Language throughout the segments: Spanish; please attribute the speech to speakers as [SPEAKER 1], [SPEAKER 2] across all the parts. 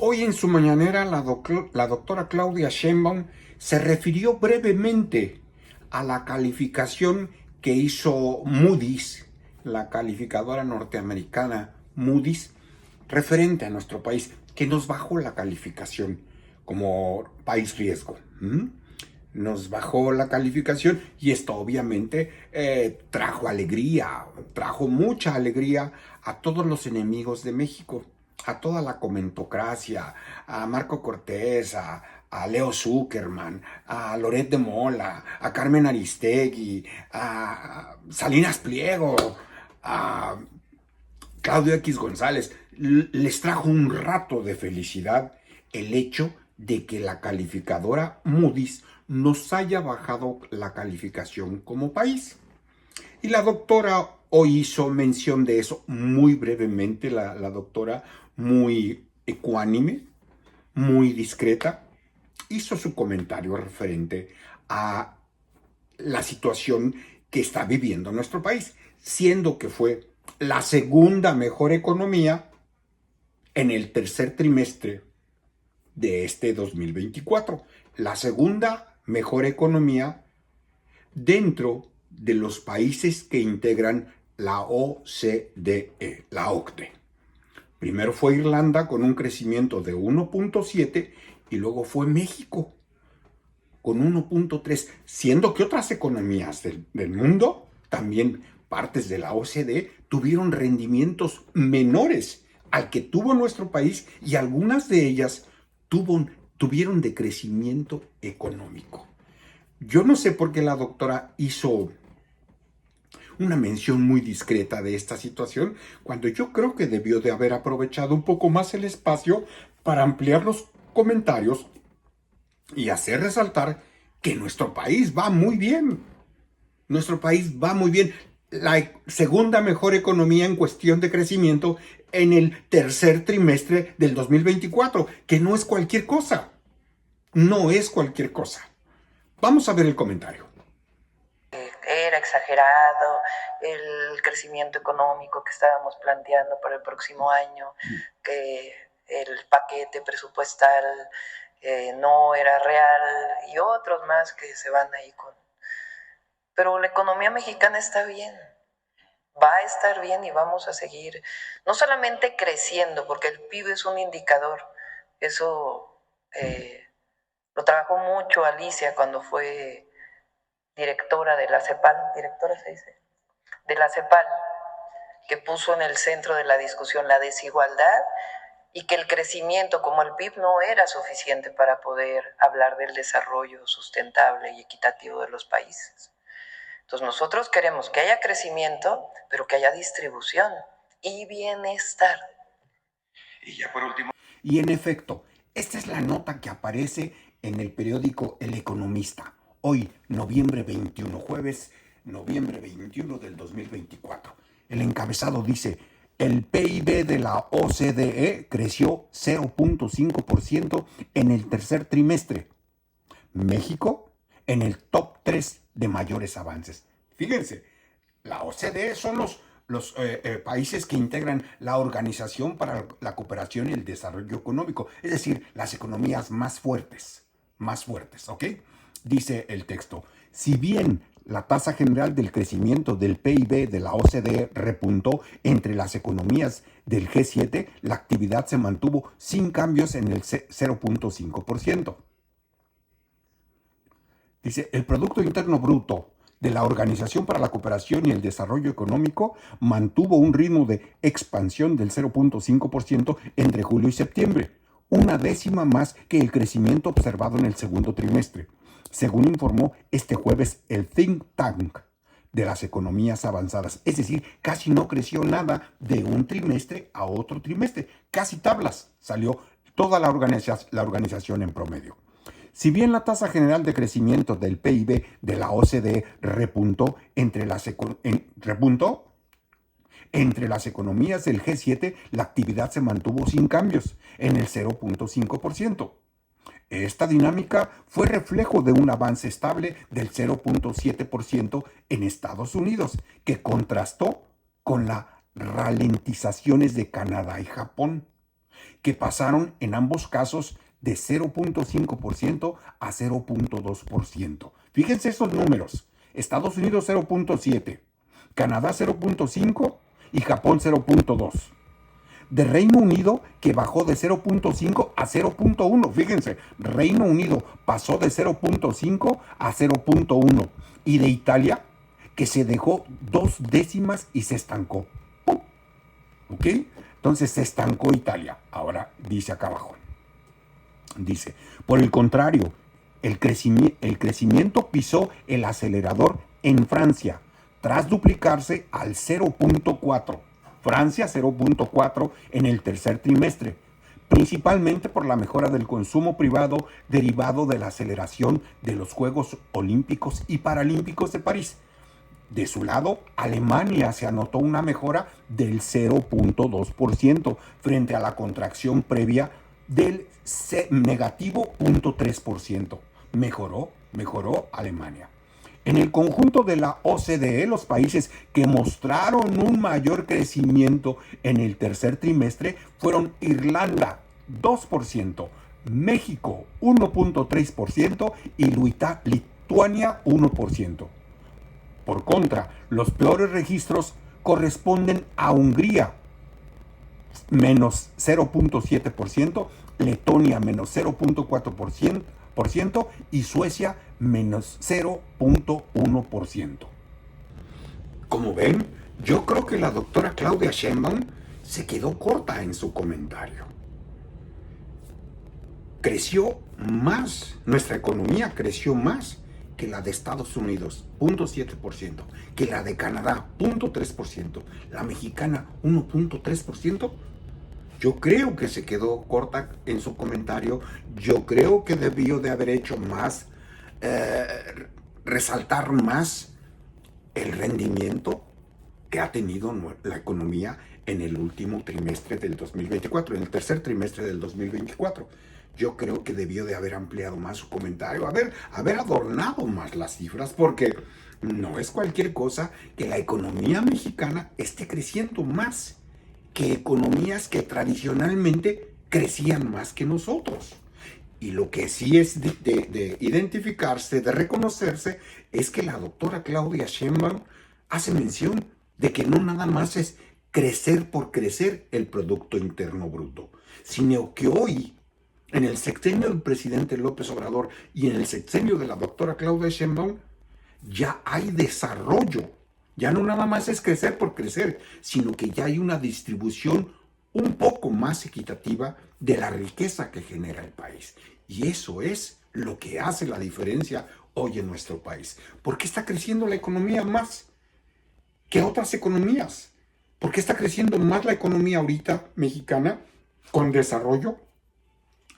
[SPEAKER 1] Hoy en su mañanera la doctora Claudia Sheinbaum se refirió brevemente a la calificación que hizo Moody's, la calificadora norteamericana Moody's, referente a nuestro país, que nos bajó la calificación como país riesgo. Nos bajó la calificación y esto obviamente trajo alegría, trajo mucha alegría a todos los enemigos de México, a toda la comentocracia, a Marco Cortés, a Leo Zuckerman, a Loret de Mola, a Carmen Aristegui, a Salinas Pliego, a Claudio X González. Les trajo un rato de felicidad el hecho de que la calificadora Moody's nos haya bajado la calificación como país. Y la doctora hoy hizo mención de eso muy brevemente, la doctora muy ecuánime, muy discreta, hizo su comentario referente a la situación que está viviendo nuestro país, siendo que fue la segunda mejor economía en el tercer trimestre de este 2024. La segunda mejor economía dentro de los países que integran la OCDE, la OCDE. Primero fue Irlanda con un crecimiento de 1.7 y luego fue México con 1.3, siendo que otras economías del mundo, también partes de la OCDE, tuvieron rendimientos menores al que tuvo nuestro país y algunas de ellas tuvieron decrecimiento económico. Yo no sé por qué la doctora hizo una mención muy discreta de esta situación, cuando yo creo que debió de haber aprovechado un poco más el espacio para ampliar los comentarios y hacer resaltar que nuestro país va muy bien. Nuestro país va muy bien. La segunda mejor economía en cuestión de crecimiento en el tercer trimestre del 2024, que no es cualquier cosa. No es cualquier cosa. Vamos a ver el comentario.
[SPEAKER 2] Era exagerado el crecimiento económico que estábamos planteando para el próximo año, que el paquete presupuestal no era real y otros más que se van ahí con... Pero la economía mexicana está bien, va a estar bien y vamos a seguir, no solamente creciendo, porque el PIB es un indicador, eso lo trabajó mucho Alicia cuando fue directora de la CEPAL, directora se dice, de la CEPAL, que puso en el centro de la discusión la desigualdad y que el crecimiento como el PIB no era suficiente para poder hablar del desarrollo sustentable y equitativo de los países. Entonces nosotros queremos que haya crecimiento, pero que haya distribución y bienestar.
[SPEAKER 1] Y ya por último. Y en efecto, esta es la nota que aparece en el periódico El Economista. Hoy, noviembre 21, jueves, noviembre 21 del 2024. El encabezado dice: el PIB de la OCDE creció 0.5% en el tercer trimestre. México en el top 3 de mayores avances. Fíjense, la OCDE son los países que integran la Organización para la Cooperación y el Desarrollo Económico, es decir, las economías más fuertes, ¿ok? Dice el texto: si bien la tasa general del crecimiento del PIB de la OCDE repuntó entre las economías del G7, la actividad se mantuvo sin cambios en el 0.5%. Dice, el Producto Interno Bruto de la Organización para la Cooperación y el Desarrollo Económico mantuvo un ritmo de expansión del 0.5% entre julio y septiembre, una décima más que el crecimiento observado en el segundo trimestre, según informó este jueves el think tank de las economías avanzadas. Es decir, casi no creció nada de un trimestre a otro trimestre, casi tablas salió toda la organización en promedio. Si bien la tasa general de crecimiento del PIB de la OCDE repuntó entre las economías del G7, la actividad se mantuvo sin cambios, en el 0.5%. Esta dinámica fue reflejo de un avance estable del 0.7% en Estados Unidos, que contrastó con las ralentizaciones de Canadá y Japón. que pasaron en ambos casos de 0.5% a 0.2%. Fíjense esos números. Estados Unidos 0.7%, Canadá 0.5% y Japón 0.2%. De Reino Unido, que bajó de 0.5 a 0.1. Fíjense, Reino Unido pasó de 0.5 a 0.1. Y de Italia, que se dejó 2 décimas y se estancó. ¡Pum! ¿Ok? Entonces se estancó Italia. Ahora dice acá abajo. Dice, por el contrario, el crecimiento pisó el acelerador en Francia, tras duplicarse al 0.4. Francia 0.4 en el tercer trimestre, principalmente por la mejora del consumo privado derivado de la aceleración de los Juegos Olímpicos y Paralímpicos de París. De su lado, Alemania se anotó una mejora del 0.2% frente a la contracción previa del negativo 0.3%. Mejoró Alemania. En el conjunto de la OCDE, los países que mostraron un mayor crecimiento en el tercer trimestre fueron Irlanda, 2%, México, 1.3% y Lituania, 1%. Por contra, los peores registros corresponden a Hungría, menos 0.7%, Letonia, menos 0.4%, y Suecia, menos 0.1%. Como ven, yo creo que la doctora Claudia Sheinbaum se quedó corta en su comentario. Creció más, nuestra economía creció más que la de Estados Unidos, 0.7%, que la de Canadá, 0.3%, la mexicana, 1.3%. Yo creo que se quedó corta en su comentario. Yo creo que debió de haber hecho más, resaltar más el rendimiento que ha tenido la economía en el último trimestre del 2024, en el tercer trimestre del 2024. Yo creo que debió de haber ampliado más su comentario, haber adornado más las cifras, porque no es cualquier cosa que la economía mexicana esté creciendo más que economías que tradicionalmente crecían más que nosotros. Y lo que sí es de identificarse, de reconocerse, es que la doctora Claudia Sheinbaum hace mención de que no nada más es crecer por crecer el Producto Interno Bruto, sino que hoy, en el sexenio del presidente López Obrador y en el sexenio de la doctora Claudia Sheinbaum, ya hay desarrollo. Ya no nada más es crecer por crecer, sino que ya hay una distribución un poco más equitativa de la riqueza que genera el país. Y eso es lo que hace la diferencia hoy en nuestro país. ¿Por qué está creciendo la economía más que otras economías? ¿Por qué está creciendo más la economía ahorita mexicana con desarrollo,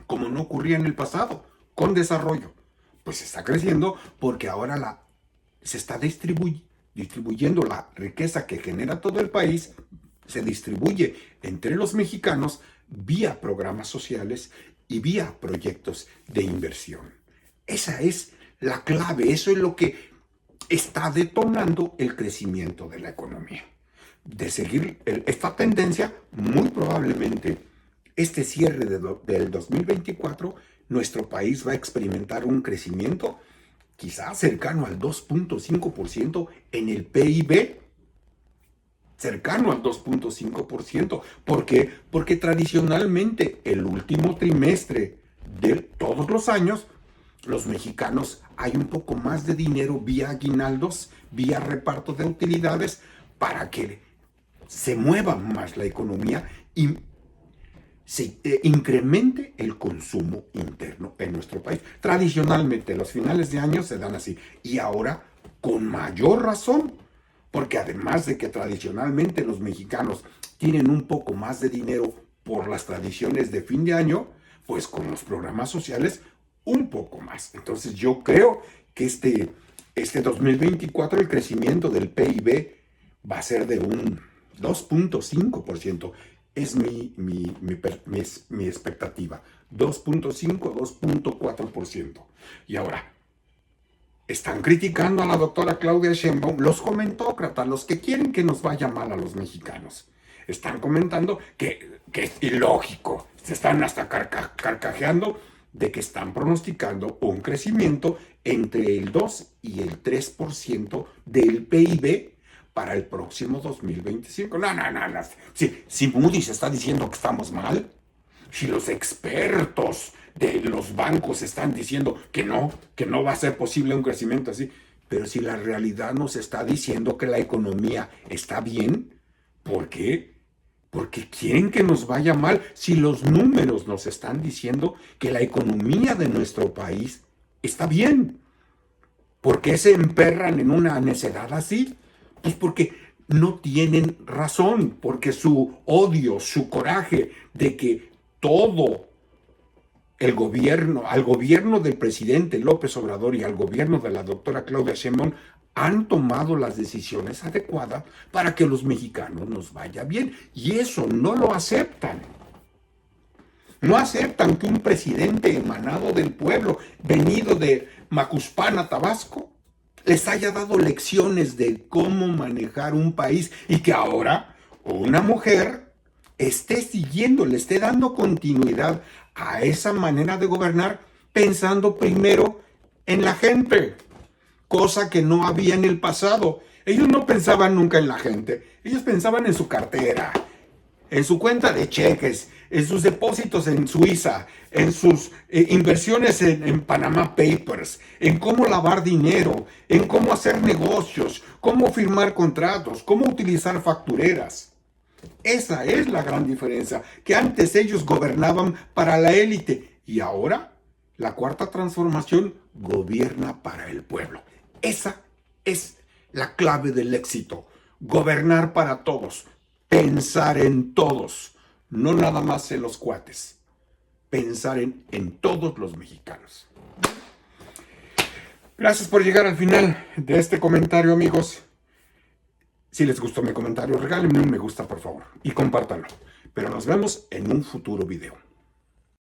[SPEAKER 1] como no ocurría en el pasado, con desarrollo? Pues está creciendo porque ahora se está distribuyendo la riqueza que genera todo el país, se distribuye entre los mexicanos vía programas sociales y vía proyectos de inversión. Esa es la clave, eso es lo que está detonando el crecimiento de la economía. De seguir esta tendencia, muy probablemente este cierre del 2024, nuestro país va a experimentar un crecimiento quizás cercano al 2.5% en el PIB, cercano al 2.5%. ¿Por qué? Porque tradicionalmente el último trimestre de todos los años, los mexicanos hay un poco más de dinero vía aguinaldos, vía reparto de utilidades, para que se mueva más la economía y se incremente el consumo interno en nuestro país. Tradicionalmente los finales de año se dan así, y ahora con mayor razón, porque además de que tradicionalmente los mexicanos tienen un poco más de dinero por las tradiciones de fin de año, pues con los programas sociales un poco más. Entonces yo creo que este 2024 el crecimiento del PIB va a ser de un 2.5%. Es mi expectativa. 2.5, 2.4%. Y ahora, están criticando a la doctora Claudia Sheinbaum los comentócratas, los que quieren que nos vaya mal a los mexicanos. Están comentando que que es ilógico. Se están hasta carcajeando de que están pronosticando un crecimiento entre el 2 y el 3% del PIB para el próximo 2025. No. Si Moody's está diciendo que estamos mal, si los expertos de los bancos están diciendo que no va a ser posible un crecimiento así, pero si la realidad nos está diciendo que la economía está bien, ¿por qué? Porque quieren que nos vaya mal si los números nos están diciendo que la economía de nuestro país está bien. ¿Por qué se emperran en una necedad así? Pues porque no tienen razón, porque su odio, su coraje de que todo al gobierno del presidente López Obrador y al gobierno de la doctora Claudia Sheinbaum han tomado las decisiones adecuadas para que los mexicanos nos vaya bien. Y eso no lo aceptan. No aceptan que un presidente emanado del pueblo, venido de Macuspana, Tabasco, les haya dado lecciones de cómo manejar un país y que ahora una mujer esté siguiendo, le esté dando continuidad a esa manera de gobernar, pensando primero en la gente, cosa que no había en el pasado. Ellos no pensaban nunca en la gente, ellos pensaban en su cartera, en su cuenta de cheques, en sus depósitos en Suiza, en sus inversiones en Panama Papers, en cómo lavar dinero, en cómo hacer negocios, cómo firmar contratos, cómo utilizar factureras. Esa es la gran diferencia, que antes ellos gobernaban para la élite y ahora la cuarta transformación gobierna para el pueblo. Esa es la clave del éxito, gobernar para todos, pensar en todos, no nada más en los cuates, pensar en todos los mexicanos. Gracias por llegar al final de este comentario, amigos. Si les gustó mi comentario, regálenme un me gusta, por favor, y compártanlo. Pero nos vemos en un futuro video.